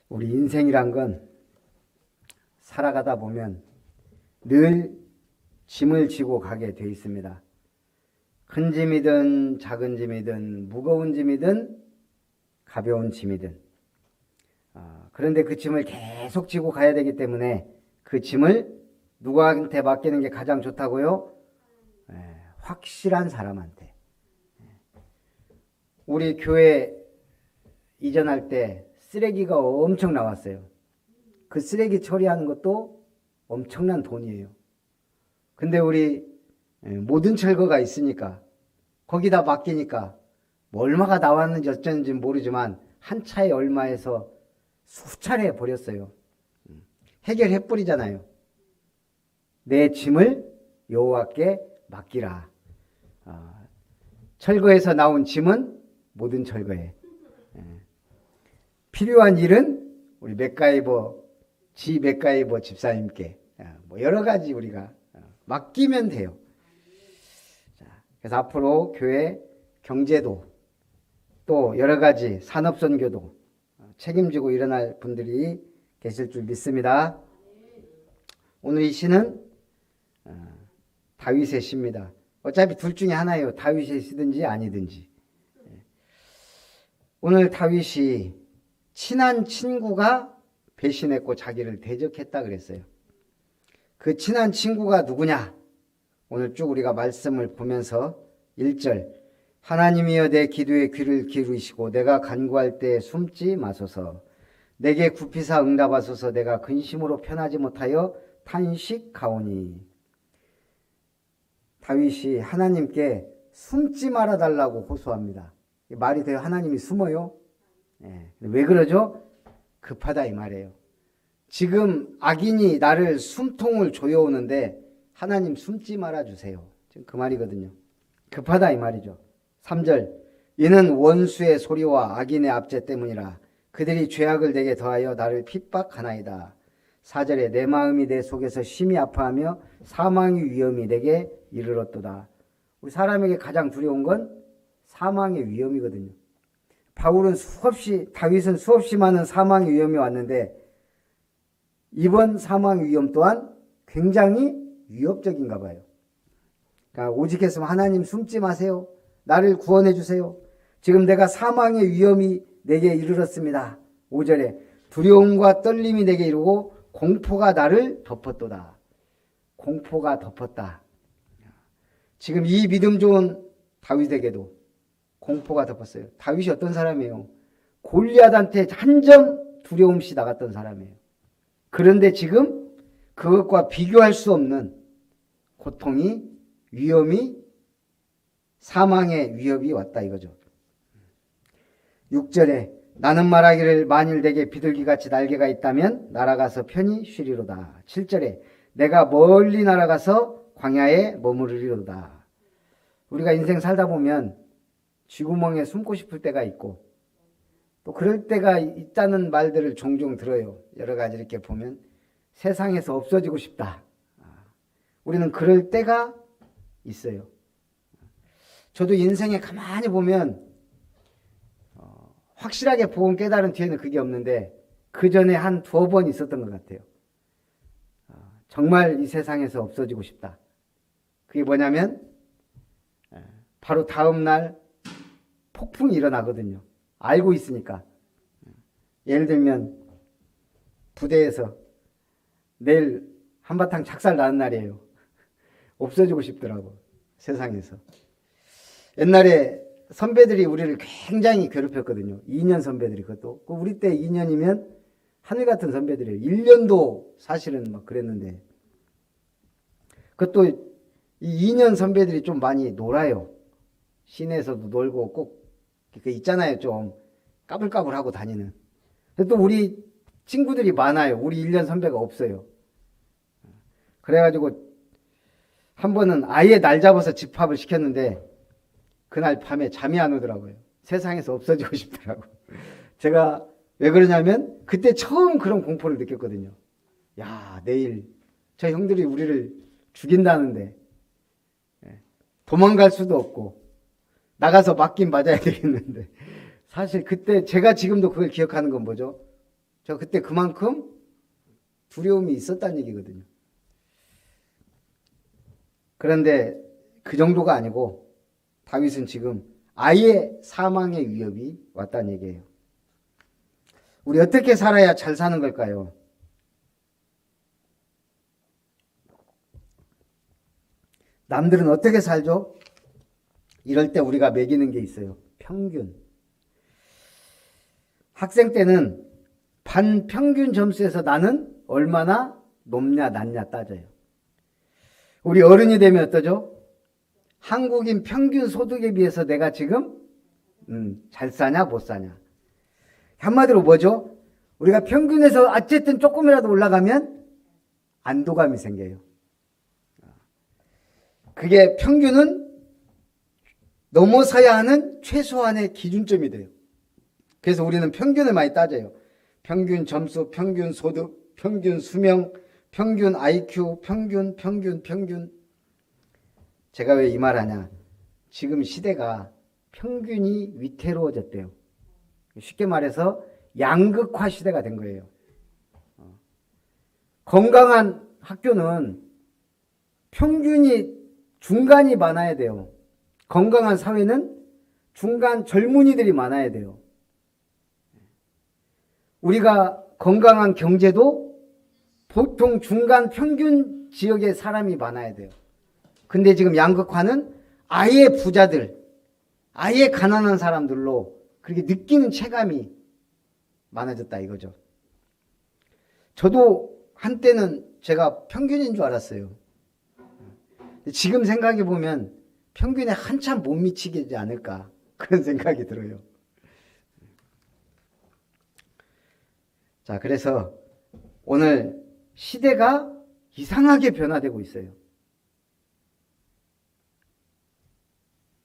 우리 인생이란 건 살아가다 보면 늘 짐을 지고 가게 돼 있습니다. 큰 짐이든 작은 짐이든 무거운 짐이든 가벼운 짐이든 그런데 그 짐을 계속 지고 가야 되기 때문에 그 짐을 누구한테 맡기는 게 가장 좋다고요? 확실한 사람한테. 우리 교회 이전할 때 쓰레기가 엄청 나왔어요. 그 쓰레기 처리하는 것도 엄청난 돈이에요. 근데 우리 모든 철거가 있으니까 거기다 맡기니까 뭐 얼마가 나왔는지 어쩐지 모르지만 한 차에 얼마에서 수차례 버렸어요. 해결해 뿌리잖아요. 내 짐을 여호와께 맡기라. 철거에서 나온 짐은 모든 철거에. 필요한 일은 우리 맥가이버 집사님께 뭐 여러 가지 우리가 맡기면 돼요. 그래서 앞으로 교회 경제도 또 여러 가지 산업선교도 책임지고 일어날 분들이 계실 줄 믿습니다. 오늘 이 시는 다윗의 시입니다. 어차피 둘 중에 하나예요. 다윗의 시든지 아니든지. 오늘 다윗이 친한 친구가 배신했고 자기를 대적했다 그랬어요. 그 친한 친구가 누구냐? 오늘 쭉 우리가 말씀을 보면서 1절 하나님이여 내 기도에 귀를 기울이시고 내가 간구할 때 숨지 마소서. 내게 굽히사 응답하소서. 내가 근심으로 편하지 못하여 탄식하오니. 다윗이 하나님께 숨지 말아달라고 호소합니다. 말이 돼요? 하나님이 숨어요? 왜 그러죠? 급하다 이 말이에요. 지금 악인이 나를 숨통을 조여오는데 하나님 숨지 말아주세요. 지금 그 말이거든요. 급하다 이 말이죠. 3절 이는 원수의 소리와 악인의 압제 때문이라. 그들이 죄악을 내게 더하여 나를 핍박하나이다. 4절에 내 마음이 내 속에서 심히 아파하며 사망의 위험이 내게 이르렀도다. 우리 사람에게 가장 두려운 건 사망의 위험이거든요. 다윗은 수없이 많은 사망의 위험이 왔는데 이번 사망 위험 또한 굉장히 위협적인가 봐요. 그러니까 오직했으면 하나님 숨지 마세요. 나를 구원해 주세요. 지금 내가 사망의 위험이 내게 이르렀습니다. 5절에 두려움과 떨림이 내게 이르고 공포가 나를 덮었도다. 공포가 덮었다. 지금 이 믿음 좋은 다윗에게도 공포가 덮었어요. 다윗이 어떤 사람이에요? 골리앗한테 한 점 두려움 없이 나갔던 사람이에요. 그런데 지금 그것과 비교할 수 없는 고통이, 위험이, 사망의 위협이 왔다 이거죠. 6절에 나는 말하기를 만일 내게 비둘기같이 날개가 있다면 날아가서 편히 쉬리로다. 7절에 내가 멀리 날아가서 광야에 머무르리로다. 우리가 인생 살다 보면 쥐구멍에 숨고 싶을 때가 있고 또 그럴 때가 있다는 말들을 종종 들어요. 여러 가지 이렇게 보면 세상에서 없어지고 싶다. 우리는 그럴 때가 있어요. 저도 인생에 가만히 보면 확실하게 복음 깨달은 뒤에는 그게 없는데 그 전에 한 2번 있었던 것 같아요. 정말 이 세상에서 없어지고 싶다. 그게 뭐냐면 바로 다음 날 폭풍이 일어나거든요. 알고 있으니까. 예를 들면 부대에서 내일 한바탕 작살 나는 날이에요. 없어지고 싶더라고. 세상에서. 옛날에 선배들이 우리를 굉장히 괴롭혔거든요. 2년 선배들이 그것도. 우리 때 2년이면 하늘 같은 선배들이에요. 1년도 사실은 막 그랬는데 그것도 이 2년 선배들이 좀 많이 놀아요. 시내에서도 놀고 꼭 있잖아요. 좀 까불까불하고 다니는. 또 우리 친구들이 많아요. 우리 1년 선배가 없어요. 그래가지고 한 번은 아예 날 잡아서 집합을 시켰는데 그날 밤에 잠이 안 오더라고요. 세상에서 없어지고 싶더라고. 제가 왜 그러냐면 그때 처음 그런 공포를 느꼈거든요. 야, 내일 저 형들이 우리를 죽인다는데 도망갈 수도 없고 나가서 맞긴 맞아야 되겠는데 사실 그때 제가 지금도 그걸 기억하는 건 뭐죠? 저 그때 그만큼 두려움이 있었다는 얘기거든요. 그런데 그 정도가 아니고 다윗은 지금 아예 사망의 위협이 왔다는 얘기예요. 우리 어떻게 살아야 잘 사는 걸까요? 남들은 어떻게 살죠? 이럴 때 우리가 매기는 게 있어요. 평균. 학생 때는 반평균 점수에서 나는 얼마나 높냐 낮냐 따져요. 우리 어른이 되면 어떠죠? 한국인 평균 소득에 비해서 내가 지금 잘 사냐 못 사냐. 한마디로 뭐죠? 우리가 평균에서 어쨌든 조금이라도 올라가면 안도감이 생겨요. 그게 평균은 넘어서야 하는 최소한의 기준점이 돼요. 그래서 우리는 평균을 많이 따져요. 평균 점수, 평균 소득, 평균 수명, 평균 IQ, 평균. 제가 왜 이 말하냐. 지금 시대가 평균이 위태로워졌대요. 쉽게 말해서 양극화 시대가 된 거예요. 건강한 학교는 평균이 중간이 많아야 돼요. 건강한 사회는 중간 젊은이들이 많아야 돼요. 우리가 건강한 경제도 보통 중간 평균 지역의 사람이 많아야 돼요. 근데 지금 양극화는 아예 부자들, 아예 가난한 사람들로 그렇게 느끼는 체감이 많아졌다 이거죠. 저도 한때는 제가 평균인 줄 알았어요. 지금 생각해 보면 평균에 한참 못 미치게 되지 않을까 그런 생각이 들어요. 자, 그래서 오늘 시대가 이상하게 변화되고 있어요.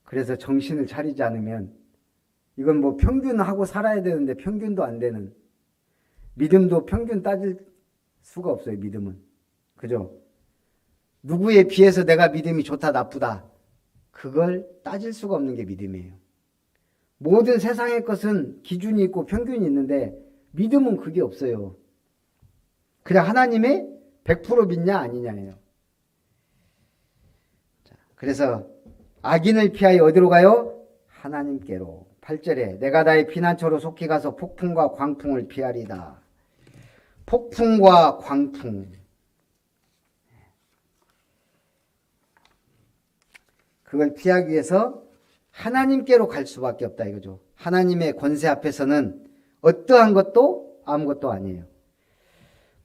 그래서 정신을 차리지 않으면 이건 뭐 평균하고 살아야 되는데 평균도 안 되는, 믿음도 평균 따질 수가 없어요. 믿음은. 그죠? 누구에 비해서 내가 믿음이 좋다 나쁘다 그걸 따질 수가 없는 게 믿음이에요. 모든 세상의 것은 기준이 있고 평균이 있는데 믿음은 그게 없어요. 그냥 하나님의 100% 믿냐 아니냐예요. 자, 그래서 악인을 피하여 어디로 가요? 하나님께로. 8절에 내가 나의 피난처로 속히 가서 폭풍과 광풍을 피하리다. 폭풍과 광풍. 그걸 피하기 위해서 하나님께로 갈 수밖에 없다 이거죠. 하나님의 권세 앞에서는 어떠한 것도 아무것도 아니에요.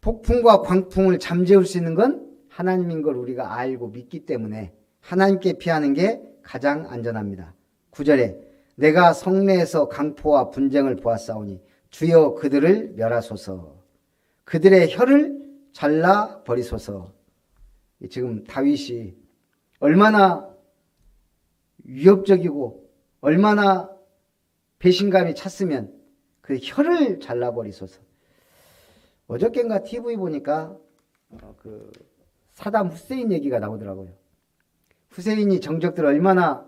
폭풍과 광풍을 잠재울 수 있는 건 하나님인 걸 우리가 알고 믿기 때문에 하나님께 피하는 게 가장 안전합니다. 9절에 내가 성내에서 강포와 분쟁을 보았사오니 주여 그들을 멸하소서. 그들의 혀를 잘라 버리소서. 지금 다윗이 얼마나 위협적이고 얼마나 배신감이 찼으면 그 혀를 잘라버리소서. 어저께인가 TV 보니까 그 사담 후세인 얘기가 나오더라고요. 후세인이 정적들 얼마나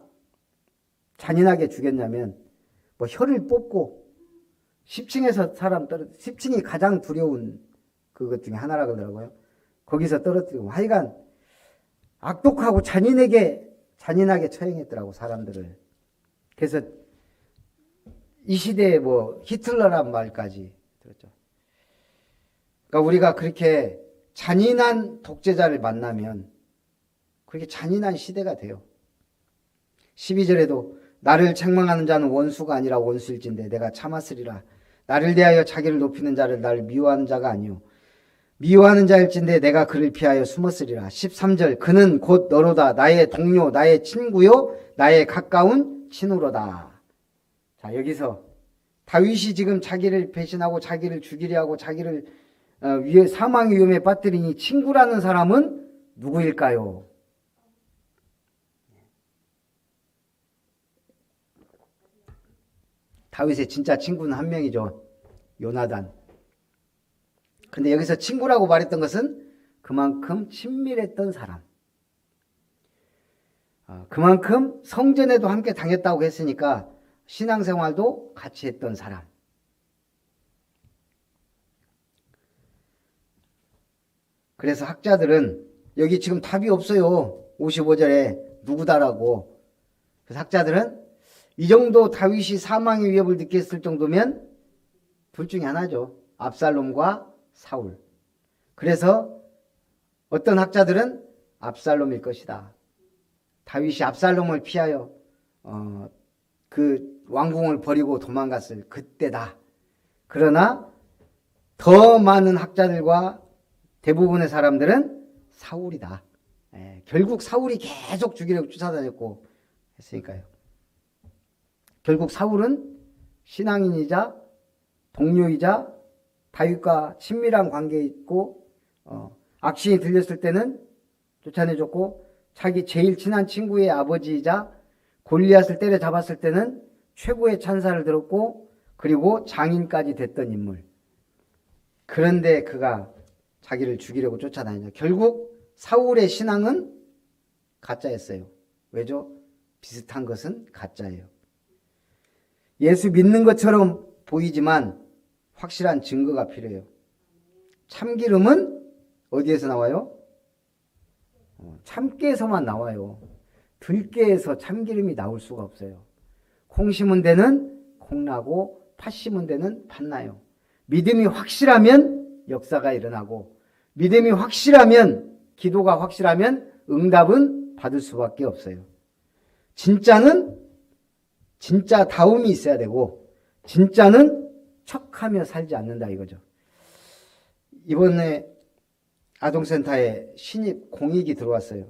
잔인하게 죽였냐면 뭐 혀를 뽑고 10층에서 사람 10층이 가장 두려운 그것 중에 하나라고 하더라고요. 거기서 떨어뜨리고 하여간 악독하고 잔인하게 처형했더라고 사람들을. 그래서 이 시대에 뭐 히틀러란 말까지 들었죠. 그러니까 우리가 그렇게 잔인한 독재자를 만나면 그렇게 잔인한 시대가 돼요. 12절에도 나를 책망하는 자는 원수가 아니라 원수일진데 내가 참았으리라. 나를 대하여 자기를 높이는 자를 나를 미워하는 자가 아니요 미워하는 자일진데 내가 그를 피하여 숨었으리라. 13절 그는 곧 너로다. 나의 동료 나의 친구요 나의 가까운 친구로다. 자, 여기서 다윗이 지금 자기를 배신하고 자기를 죽이려 하고 자기를 사망 위험에 빠뜨리니 친구라는 사람은 누구일까요? 다윗의 진짜 친구는 한 명이죠. 요나단. 근데 여기서 친구라고 말했던 것은 그만큼 친밀했던 사람. 그만큼 성전에도 함께 다녔다고 했으니까 신앙생활도 같이 했던 사람. 그래서 학자들은 여기 지금 답이 없어요. 55절에 누구다라고. 그래서 학자들은 이 정도 다윗이 사망의 위협을 느꼈을 정도면 둘 중에 하나죠. 압살롬과 사울. 그래서 어떤 학자들은 압살롬일 것이다. 다윗이 압살롬을 피하여 그 왕궁을 버리고 도망갔을 그때다. 그러나 더 많은 학자들과 대부분의 사람들은 사울이다. 결국 사울이 계속 죽이려고 쫓아다녔고 했으니까요. 결국 사울은 신앙인이자 동료이자 다윗과 친밀한 관계에 있고 악신이 들렸을 때는 쫓아내줬고 자기 제일 친한 친구의 아버지이자 골리앗을 때려잡았을 때는 최고의 찬사를 들었고 그리고 장인까지 됐던 인물. 그런데 그가 자기를 죽이려고 쫓아다니냐. 결국 사울의 신앙은 가짜였어요. 왜죠? 비슷한 것은 가짜예요. 예수 믿는 것처럼 보이지만 확실한 증거가 필요해요. 참기름은 어디에서 나와요? 참깨에서만 나와요. 들깨에서 참기름이 나올 수가 없어요. 콩 심은 데는 콩 나고 팥 심은 데는 팥 나요. 믿음이 확실하면 역사가 일어나고 믿음이 확실하면 기도가 확실하면 응답은 받을 수밖에 없어요. 진짜는 진짜다움이 있어야 되고 진짜는 척하며 살지 않는다 이거죠. 이번에 아동센터에 신입 공익이 들어왔어요.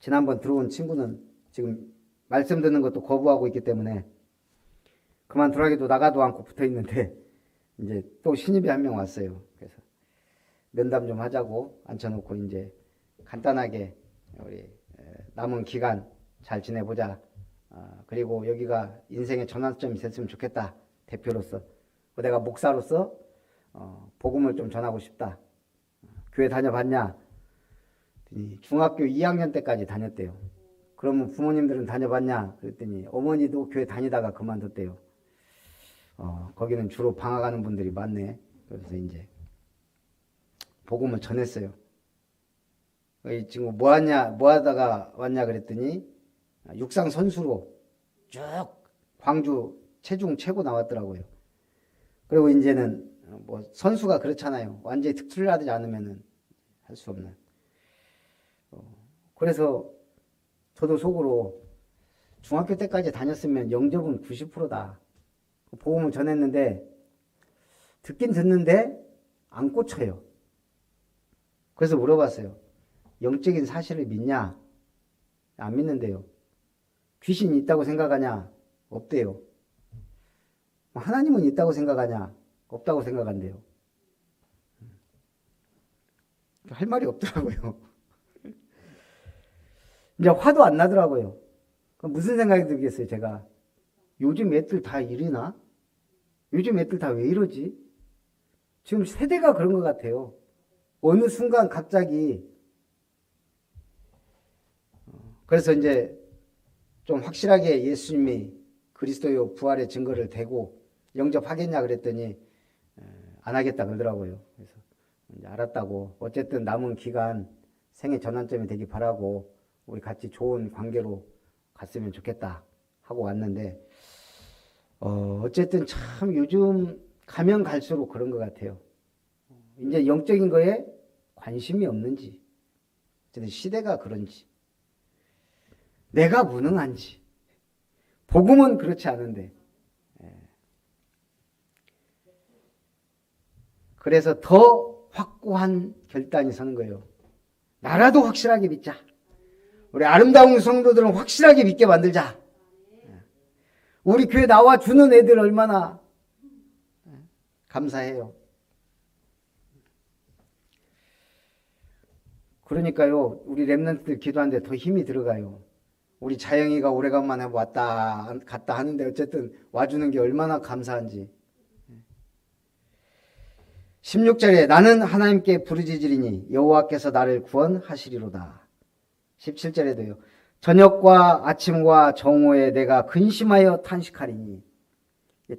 지난번 들어온 친구는 지금 말씀 듣는 것도 거부하고 있기 때문에 그만두라기도 나가도 않고 붙어 있는데 이제 또 신입이 한 명 왔어요. 그래서 면담 좀 하자고 앉혀놓고 이제 간단하게 우리 남은 기간 잘 지내보자. 그리고 여기가 인생의 전환점이 됐으면 좋겠다. 대표로서. 내가 목사로서 복음을 좀 전하고 싶다. 교회 다녀봤냐? 중학교 2학년 때까지 다녔대요. 그러면 부모님들은 다녀봤냐? 그랬더니 어머니도 교회 다니다가 그만뒀대요. 거기는 주로 방학하는 분들이 많네. 그래서 이제 복음을 전했어요. 이 친구 뭐 하다가 왔냐 그랬더니 육상 선수로 쭉 광주 체중 최고 나왔더라고요. 그리고 이제는 뭐 선수가 그렇잖아요. 완전히 특출을 하지 않으면은 할 수 없는. 그래서 저도 속으로 중학교 때까지 다녔으면 영접은 90%다. 복음을 전했는데 듣긴 듣는데 안 꽂혀요. 그래서 물어봤어요. 영적인 사실을 믿냐? 안 믿는데요. 귀신이 있다고 생각하냐? 없대요. 하나님은 있다고 생각하냐? 없다고 생각한대요. 할 말이 없더라고요. 이제 화도 안 나더라고요. 그럼 무슨 생각이 들겠어요, 제가? 요즘 애들 다 이러나? 요즘 애들 다 왜 이러지? 지금 세대가 그런 것 같아요. 어느 순간 갑자기. 그래서 이제 좀 확실하게 예수님이 그리스도요 부활의 증거를 대고 영접하겠냐 그랬더니 안 하겠다 그러더라고요. 그래서 이제 알았다고. 어쨌든 남은 기간 생애 전환점이 되기 바라고 우리 같이 좋은 관계로 갔으면 좋겠다 하고 왔는데 어쨌든 참 요즘 가면 갈수록 그런 것 같아요. 이제 영적인 거에 관심이 없는지, 시대가 그런지, 내가 무능한지, 복음은 그렇지 않은데. 그래서 더 확고한 결단이 서는 거예요. 나라도 확실하게 믿자. 우리 아름다운 성도들은 확실하게 믿게 만들자. 우리 교회 나와 주는 애들 얼마나 감사해요. 그러니까요, 우리 랩런트들 기도하는데 더 힘이 들어가요. 우리 자영이가 오래간만에 왔다 갔다 하는데 어쨌든 와주는 게 얼마나 감사한지. 16절에 나는 하나님께 부르짖으리니 여호와께서 나를 구원하시리로다. 17절에도요. 저녁과 아침과 정오에 내가 근심하여 탄식하리니.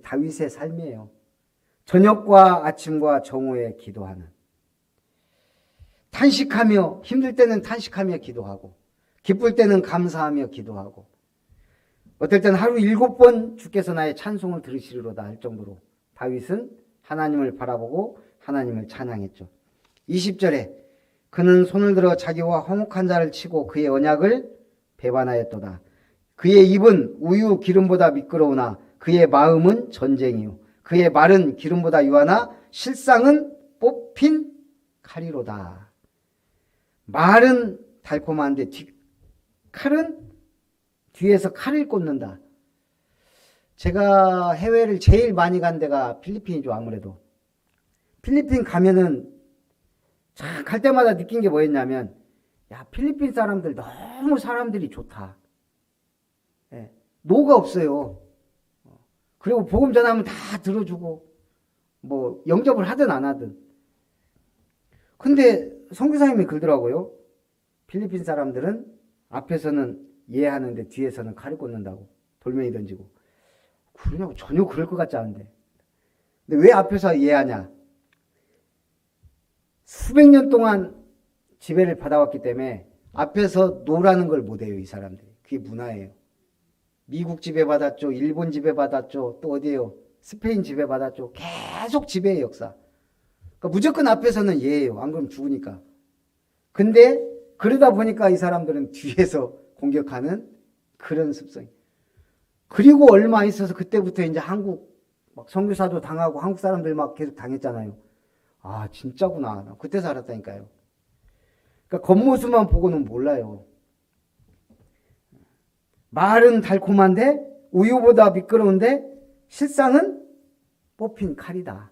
다윗의 삶이에요. 저녁과 아침과 정오에 기도하는. 탄식하며, 힘들 때는 탄식하며 기도하고, 기쁠 때는 감사하며 기도하고, 어떨 때는 하루 7번 주께서 나의 찬송을 들으시리로다 할 정도로 다윗은 하나님을 바라보고 하나님을 찬양했죠. 20절에 그는 손을 들어 자기와 화목한 자를 치고 그의 언약을 배반하였도다. 그의 입은 우유 기름보다 미끄러우나 그의 마음은 전쟁이요 그의 말은 기름보다 유하나 실상은 뽑힌 칼이로다. 말은 달콤한데 칼은 뒤에서 칼을 꽂는다. 제가 해외를 제일 많이 간 데가 필리핀이죠. 아무래도 필리핀 가면은 참 갈 때마다 느낀 게 뭐였냐면, 야, 필리핀 사람들 너무 사람들이 좋다. 예, 노가 없어요. 그리고 복음 전하면 다 들어주고 뭐 영접을 하든 안 하든. 근데 선교사님이 그러더라고요. 필리핀 사람들은 앞에서는 이해하는데 뒤에서는 칼을 꽂는다고. 돌멩이 던지고. 그러냐고. 전혀 그럴 것 같지 않은데. 근데 왜 앞에서 이해하냐? 수백 년 동안 지배를 받아왔기 때문에 앞에서 노라는 걸 못해요. 이 사람들이. 그게 문화예요. 미국 지배받았죠. 일본 지배받았죠. 또 어디에요? 스페인 지배받았죠. 계속 지배의 역사. 그러니까 무조건 앞에서는 예예요. 안 그러면 죽으니까. 근데 그러다 보니까 이 사람들은 뒤에서 공격하는 그런 습성이. 그리고 얼마 있어서 그때부터 이제 한국 막 선교사도 당하고 한국 사람들 막 계속 당했잖아요. 아, 진짜구나. 나 그때서 알았다니까요. 그러니까 겉모습만 보고는 몰라요. 말은 달콤한데 우유보다 미끄러운데 실상은 뽑힌 칼이다.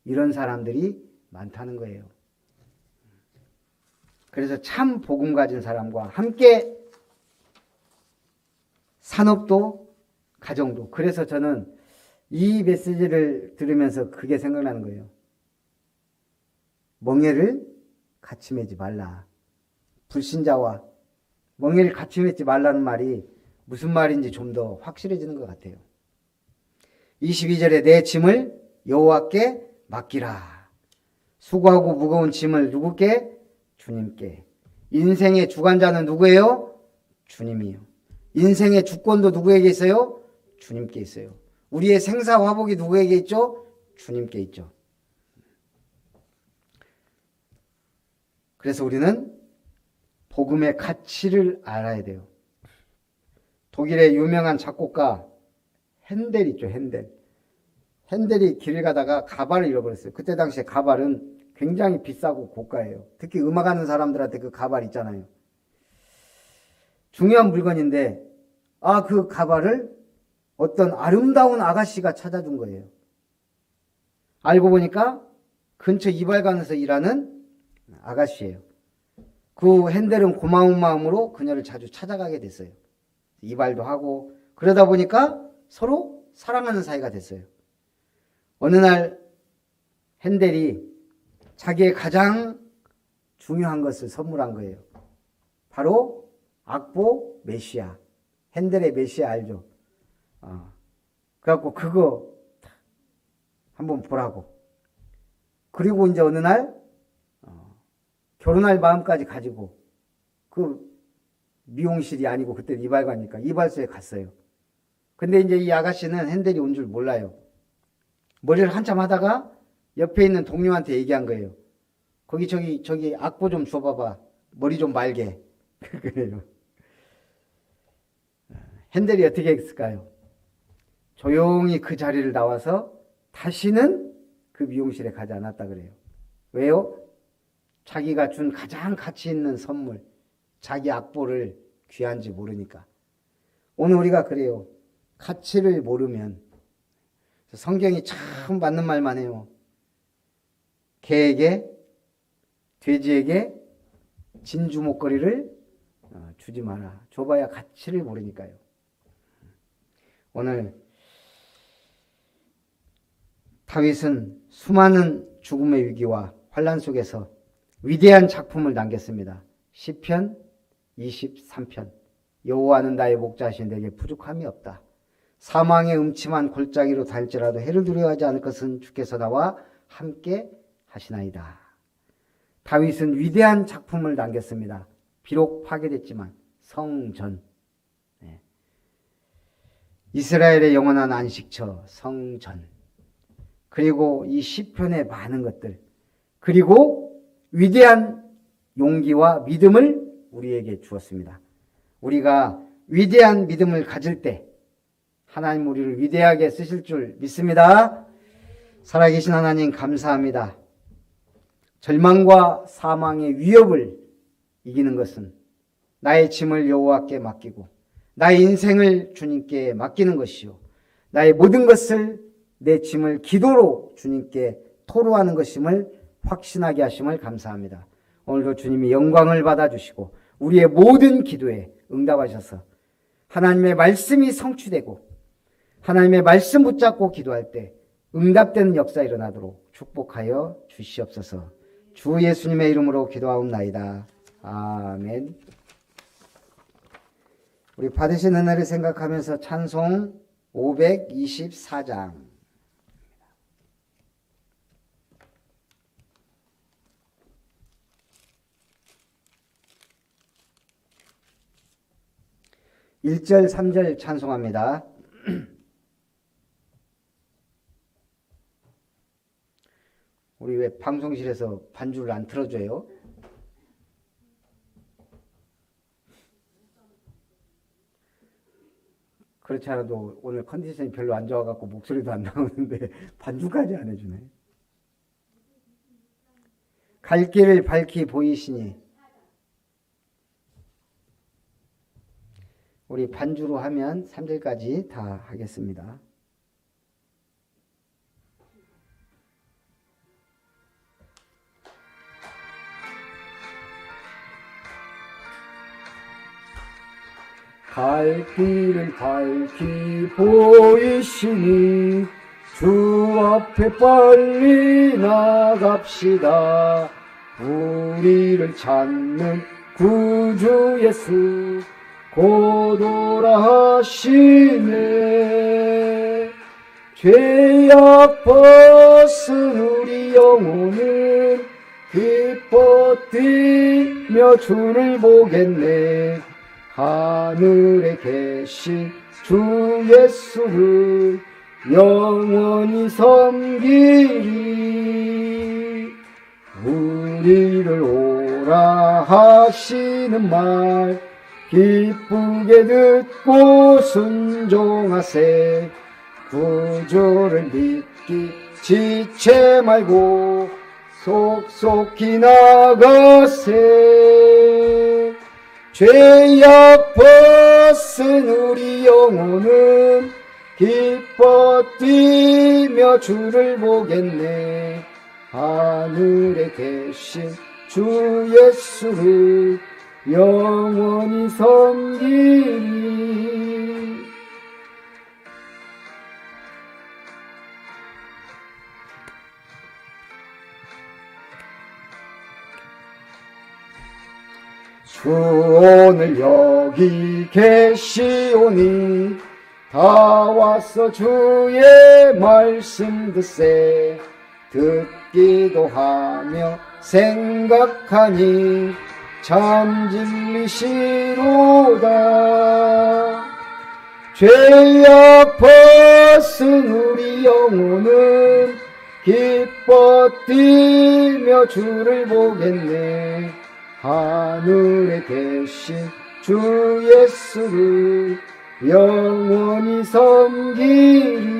이런 사람들이 많다는 거예요. 그래서 참 복음 가진 사람과 함께 산업도 가정도. 그래서 저는 이 메시지를 들으면서 그게 생각나는 거예요. 멍에를 같이 매지 말라. 불신자와 멍에를 같이 매지 말라는 말이 무슨 말인지 좀 더 확실해지는 것 같아요. 22절에 내 짐을 여호와께 맡기라. 수고하고 무거운 짐을 누구께? 주님께. 인생의 주관자는 누구예요? 주님이요. 인생의 주권도 누구에게 있어요? 주님께 있어요. 우리의 생사화복이 누구에게 있죠? 주님께 있죠. 그래서 우리는 복음의 가치를 알아야 돼요. 독일의 유명한 작곡가 핸델 있죠. 핸델이 길을 가다가 가발을 잃어버렸어요. 그때 당시에 가발은 굉장히 비싸고 고가예요. 특히 음악하는 사람들한테 그 가발 있잖아요. 중요한 물건인데 그 가발을 어떤 아름다운 아가씨가 찾아준 거예요. 알고 보니까 근처 이발관에서 일하는 아가씨예요. 그 핸델은 고마운 마음으로 그녀를 자주 찾아가게 됐어요. 이발도 하고 그러다 보니까 서로 사랑하는 사이가 됐어요. 어느 날 핸델이 자기의 가장 중요한 것을 선물한 거예요. 바로 악보 메시아. 핸델의 메시아 알죠? 그래갖고 그거 한번 보라고. 그리고 이제 어느 날 결혼할 마음까지 가지고 그 미용실이 아니고 그때 이발관이니까 이발소에 갔어요. 근데 이제 이 아가씨는 핸델이 온 줄 몰라요. 머리를 한참 하다가 옆에 있는 동료한테 얘기한 거예요. 거기 저기 악보 좀 줘봐봐. 머리 좀 말게. 그래요. 핸델이 어떻게 했을까요? 조용히 그 자리를 나와서 다시는 그 미용실에 가지 않았다 그래요. 왜요? 자기가 준 가장 가치 있는 선물, 자기 악보를 귀한지 모르니까. 오늘 우리가 그래요. 가치를 모르면 성경이 참 맞는 말만 해요. 개에게, 돼지에게 진주 목걸이를 주지 마라. 줘봐야 가치를 모르니까요. 오늘 다윗은 수많은 죽음의 위기와 환난 속에서 위대한 작품을 남겼습니다. 시편 23편. 여호와는 나의 목자신 내게 부족함이 없다. 사망의 음침한 골짜기로 다닐지라도 해를 두려워하지 않을 것은 주께서 나와 함께 하시나이다. 다윗은 위대한 작품을 남겼습니다. 비록 파괴됐지만 성전, 이스라엘의 영원한 안식처, 성전, 그리고 이 시편의 많은 것들, 그리고 위대한 용기와 믿음을 우리에게 주었습니다. 우리가 위대한 믿음을 가질 때 하나님 우리를 위대하게 쓰실 줄 믿습니다. 살아계신 하나님 감사합니다. 절망과 사망의 위협을 이기는 것은 나의 짐을 여호와께 맡기고 나의 인생을 주님께 맡기는 것이요, 나의 모든 것을, 내 짐을 기도로 주님께 토로하는 것임을 확신하게 하심을 감사합니다. 오늘도 주님이 영광을 받아주시고 우리의 모든 기도에 응답하셔서 하나님의 말씀이 성취되고 하나님의 말씀 붙잡고 기도할 때 응답되는 역사 일어나도록 축복하여 주시옵소서. 주 예수님의 이름으로 기도하옵나이다. 아멘. 우리 받으신 은혜를 생각하면서 찬송 524장. (1절) (3절) 찬송합니다. 우리 왜 방송실에서 반주를 안 틀어줘요? 그렇지 않아도 오늘 컨디션이 별로 안 좋아갖고 목소리도 안 나오는데 반주까지 안 해주네. 갈 길을 밝히 보이시니. 우리 반주로 하면 3절까지 다 하겠습니다. 갈 길을 밝히 보이시니 주 앞에 빨리 나갑시다. 우리를 찾는 구주 예수 곧 오라 하시네. 죄악 벗은 우리 영혼은 기뻐 뛰며 주를 보겠네. 하늘에 계신 주 예수를 영원히 섬기리. 우리를 오라 하시는 말 기쁘게 듣고 순종하세. 구주를 믿기 지체 말고 속속히 나가세. 죄악 벗은 우리 영혼은 기뻐 뛰며 주를 보겠네. 하늘에 계신 주 예수를 영원히 섬기리. 주 오늘 여기 계시오니 다 와서 주의 말씀 듣세. 듣기도 하며 생각하니 참 진리시로다. 죄악 벗은 우리 영혼은 기뻐 뛰며 주를 보겠네. 하늘에 계신 주 예수를 영원히 섬기리.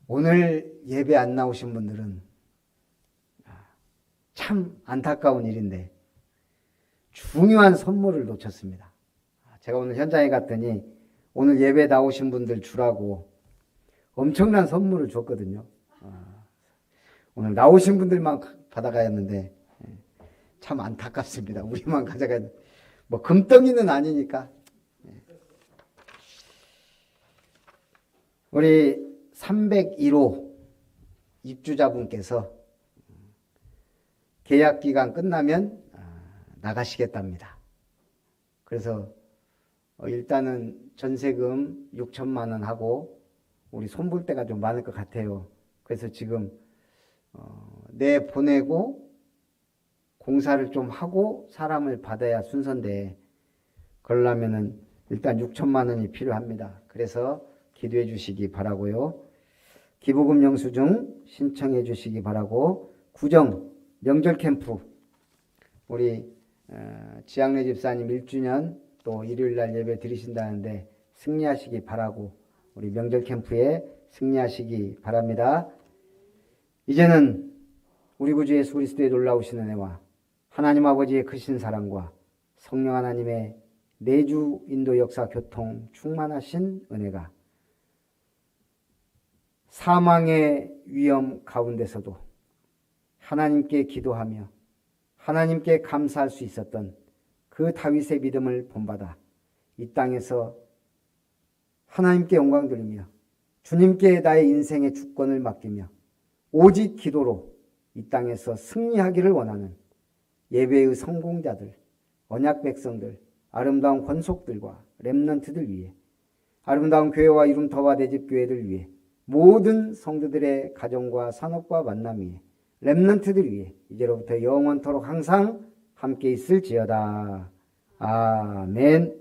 오늘 예배 안 나오신 분들은 참 안타까운 일인데 중요한 선물을 놓쳤습니다. 제가 오늘 현장에 갔더니 오늘 예배 나오신 분들 주라고 엄청난 선물을 줬거든요. 오늘 나오신 분들만 받아가야 했는데 참 안타깝습니다. 우리만 가져가야 돼. 뭐 금덩이는 아니니까. 우리 301호 입주자분께서 계약 기간 끝나면 나가시겠답니다. 그래서 일단은 전세금 6천만 원 하고 우리 손볼 때가 좀 많을 것 같아요. 그래서 지금 내보내고 공사를 좀 하고 사람을 받아야 순서인데 그러려면은 일단 6천만 원이 필요합니다. 그래서 기도해 주시기 바라고요. 기부금 영수증 신청해 주시기 바라고, 구정 명절 캠프 우리 지학래 집사님 1주년 또 일요일날 예배 드리신다는데 승리하시기 바라고, 우리 명절 캠프에 승리하시기 바랍니다. 이제는 우리 구주 예수 그리스도의 놀라우신 은혜와 하나님 아버지의 크신 사랑과 성령 하나님의 내주 인도 역사 교통 충만하신 은혜가 사망의 위험 가운데서도 하나님께 기도하며 하나님께 감사할 수 있었던 그 다윗의 믿음을 본받아 이 땅에서 하나님께 영광 돌리며 주님께 나의 인생의 주권을 맡기며 오직 기도로 이 땅에서 승리하기를 원하는 예배의 성공자들, 언약 백성들, 아름다운 권속들과 렘넌트들 위해, 아름다운 교회와 이름터와 대집교회들 위해, 모든 성도들의 가정과 산업과 만남 위해, 렘넌트들 위해 이제로부터 영원토록 항상 함께 있을지어다. 아멘.